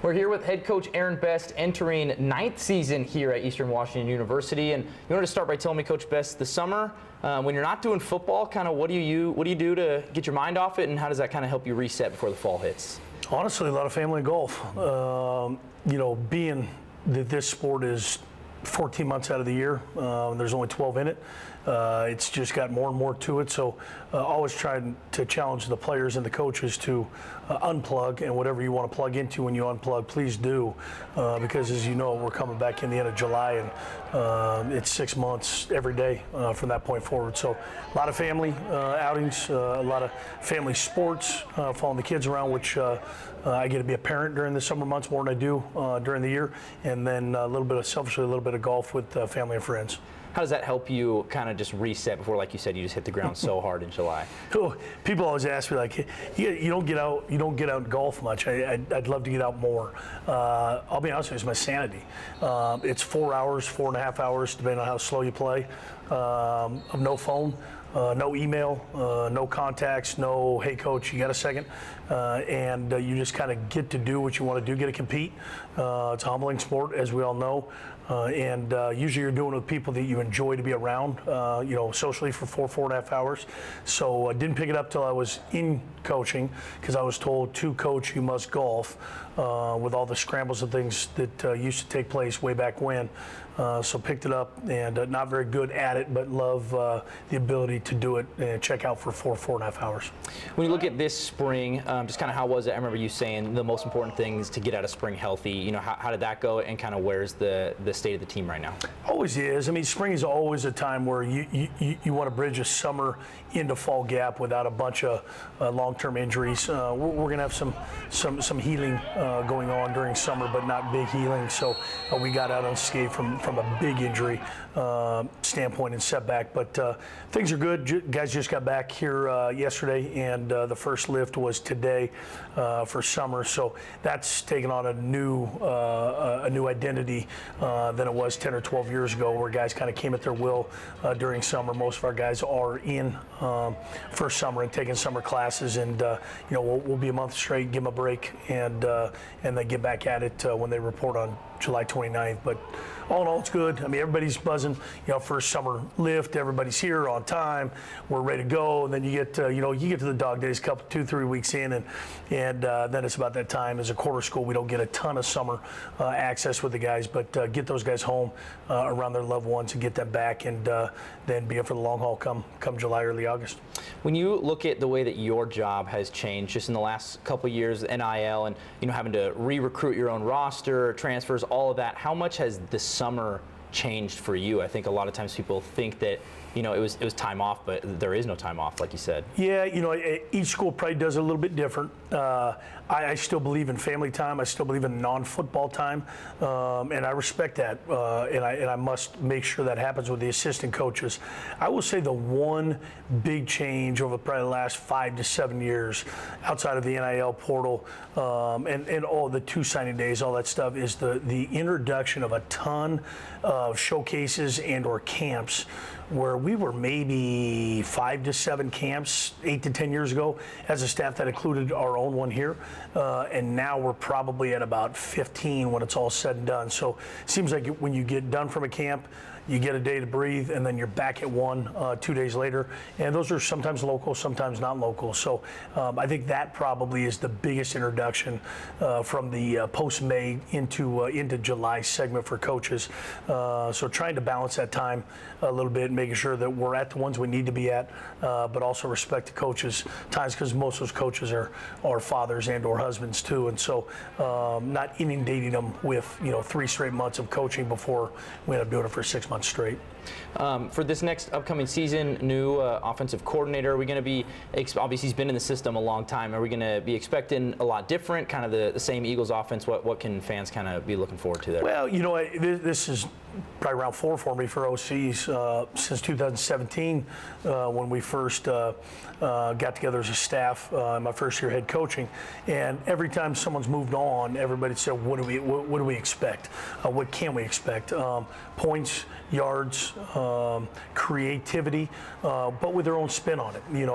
We're here with head coach Aaron Best, entering 9th season here at Eastern Washington University. And you wanted to start by telling me, Coach Best, the summer, when you're not doing football, kind of what do you do to get your mind off it, and how does that kind of help you reset before the fall hits? Honestly, a lot of family and golf. Being that this sport is 14 months out of the year, there's only 12 in it. It's just got more and more to it. So always trying to challenge the players and the coaches to unplug, and whatever you want to plug into when you unplug, please do. Because as you know, we're coming back in the end of July, and it's 6 months every day from that point forward. So a lot of family outings, a lot of family sports, following the kids around, which I get to be a parent during the summer months more than I do during the year. And then a little bit of, selfishly, a little bit of golf with family and friends. How does that help you kind of just reset before, like you said, you just hit the ground so hard in July? People always ask me, like, hey, you don't get out and golf much. I'd love to get out more. I'll be honest with you, it's my sanity. It's 4 hours, 4.5 hours, depending on how slow you play, of no phone. No email, no contacts, no, hey coach, you got a second? And you just kind of get to do what you want to do, get to compete. It's a humbling sport, as we all know. And usually you're doing it with people that you enjoy to be around, socially for 4.5 hours. So I didn't pick it up till I was in coaching, because I was told to coach you must golf, with all the scrambles and things that used to take place way back when. So picked it up, and not very good at it, but love the ability to do it and check out for 4.5 hours. When you look at this spring, just kind of how was it? I remember you saying the most important thing is to get out of spring healthy. How did that go, and kind of where's the state of the team right now? Always is. I mean, spring is always a time where you want to bridge a summer into fall gap without a bunch of long-term injuries. We're going to have some healing going on during summer, but not big healing. So we got out unscathed from a big injury standpoint and setback. But things are good. Guys just got back here yesterday, and the first lift was today for summer. So that's taken on a new identity than it was 10 or 12 years ago, where guys kind of came at their will during summer. Most of our guys are in for summer and taking summer classes, and we'll be a month straight, give them a break, and then get back at it when they report on July 29th. But all in all, it's good. I mean, everybody's buzzing. First summer lift, everybody's here on time. We're ready to go. And then you get to the dog days, 2-3 weeks in, and then it's about that time. As a quarter school, we don't get a ton of summer access with the guys, but get those guys home around their loved ones and get them back, and then be it for the long haul come July, early August. When you look at the way that your job has changed just in the last couple of years, NIL, and having to re-recruit your own roster, transfers, all of that, how much has the summer changed for you? I think a lot of times people think that it was time off, but there is no time off, like you said. Yeah, each school probably does it a little bit different. I still believe in family time. I still believe in non-football time, and I respect that. And I must make sure that happens with the assistant coaches. I will say the one big change over probably the last 5 to 7 years, outside of the NIL portal and all the 2 signing days, all that stuff, is the introduction of a ton of showcases and/or camps, where we were maybe 5 to 7 camps 8 to 10 years ago as a staff that included our own one here, and now we're probably at about 15 when it's all said and done. So it seems like when you get done from a camp, you get a day to breathe, and then you're back at one 2 days later. And those are sometimes local, sometimes not local. So I think that probably is the biggest introduction from the post-May into July segment for coaches. So trying to balance that time a little bit, making sure that we're at the ones we need to be at, but also respect the coaches' times, because most of those coaches are fathers and or husbands too. And so not inundating them with 3 straight months of coaching before we end up doing it for 6 months straight. For this next upcoming season, new offensive coordinator, are we going to be, obviously he's been in the system a long time, are we going to be expecting a lot different, kind of the same Eagles offense? What can fans kind of be looking forward to there? Well, this is probably round 4 for me for OCs since 2017, when we first got together as a staff, my first year head coaching. And every time someone's moved on, everybody said, what do we expect? What can we expect? Points, yards, creativity, but with their own spin on it. You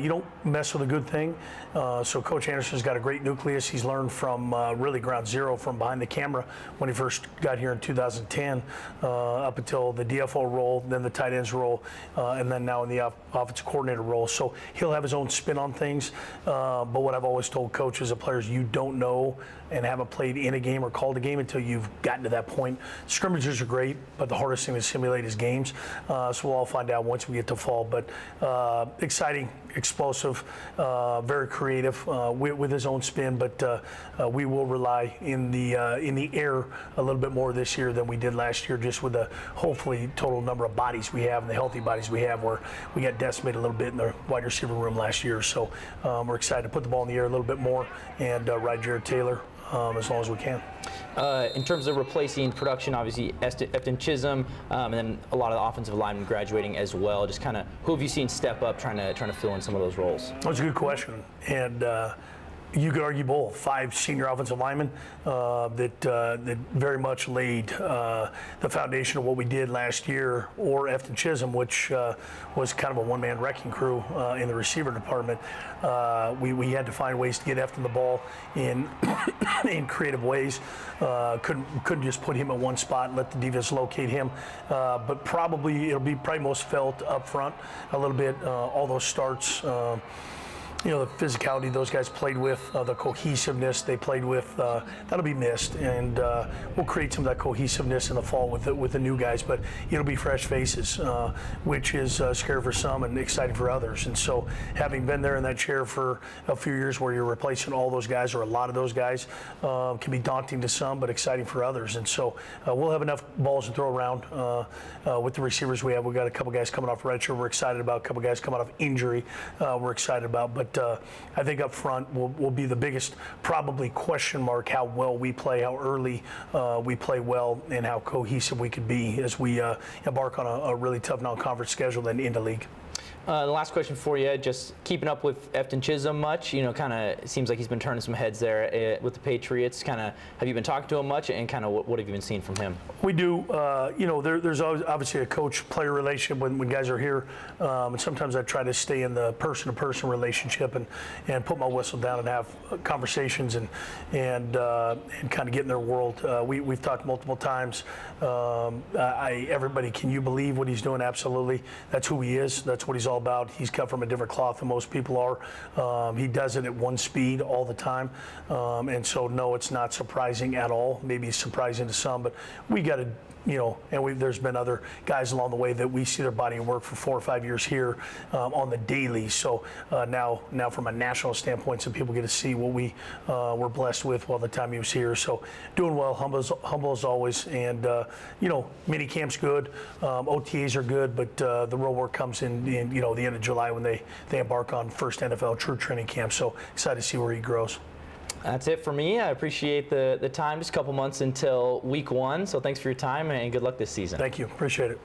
don't mess with a good thing. So Coach Anderson's got a great nucleus. He's learned from really ground zero from behind the camera when he first got here in 2010 up until the DFO role, then the tight ends role, and then now in the offensive coordinator role. So he'll have his own spin on things. But what I've always told coaches and players, you don't know and haven't played in a game or called a game until you've gotten to that point. Scrimmages are great, but the hardest thing to simulate is games. So we'll all find out once we get to fall. But exciting, explosive, very creative with his own spin. But we will rely in the air a little bit more this year than we did last year, just with the hopefully total number of bodies we have and the healthy bodies we have, where we got decimated a little bit in the wide receiver room last year. So we're excited to put the ball in the air a little bit more and ride Jared Taylor as long as we can. In terms of replacing production, obviously Efton Chisholm, and then a lot of the offensive linemen graduating as well. Just kind of who have you seen step up, trying to fill in some of those roles? That's a good question, and you could argue both. 5 senior offensive linemen that very much laid the foundation of what we did last year, or Efton Chisholm, which was kind of a one-man wrecking crew in the receiver department. We had to find ways to get Efton the ball in in creative ways. Couldn't just put him at one spot and let the defense locate him. But it'll be most felt up front a little bit. All those starts. The physicality those guys played with, the cohesiveness they played with, that'll be missed, and we'll create some of that cohesiveness in the fall with the new guys. But it'll be fresh faces, which is scary for some and exciting for others. And so, having been there in that chair for a few years, where you're replacing all those guys or a lot of those guys, can be daunting to some, but exciting for others. And so, we'll have enough balls to throw around with the receivers we have. We've got a couple guys coming off redshirt we're excited about, a couple guys coming off injury we're excited about. But I think up front will be the biggest probably question mark, how well we play, how early we play well, and how cohesive we could be as we embark on a really tough non-conference schedule and into league. The last question for you, just keeping up with Efton Chisholm much? Kind of seems like he's been turning some heads there with the Patriots. Kind of, have you been talking to him much, and kind of what have you been seeing from him? We do. There's obviously a coach-player relationship when guys are here, and sometimes I try to stay in the person-to-person relationship and put my whistle down and have conversations and kind of get in their world. We've talked multiple times. Everybody, can you believe what he's doing? Absolutely. That's who he is. That's what he's all about. He's cut from a different cloth than most people are. He does it at one speed all the time. And so, no, it's not surprising at all. Maybe it's surprising to some, but we got to, there's been other guys along the way that we see their body of work for 4 or 5 years here on the daily. So now from a national standpoint, some people get to see what we were blessed with while the time he was here. So doing well, humble as always. And, mini camp's good. OTAs are good, but the real work comes in the end of July when they embark on first NFL true training camp. So excited to see where he grows. That's it for me. I appreciate the time. Just a couple months until week 1. So thanks for your time and good luck this season. Thank you. Appreciate it.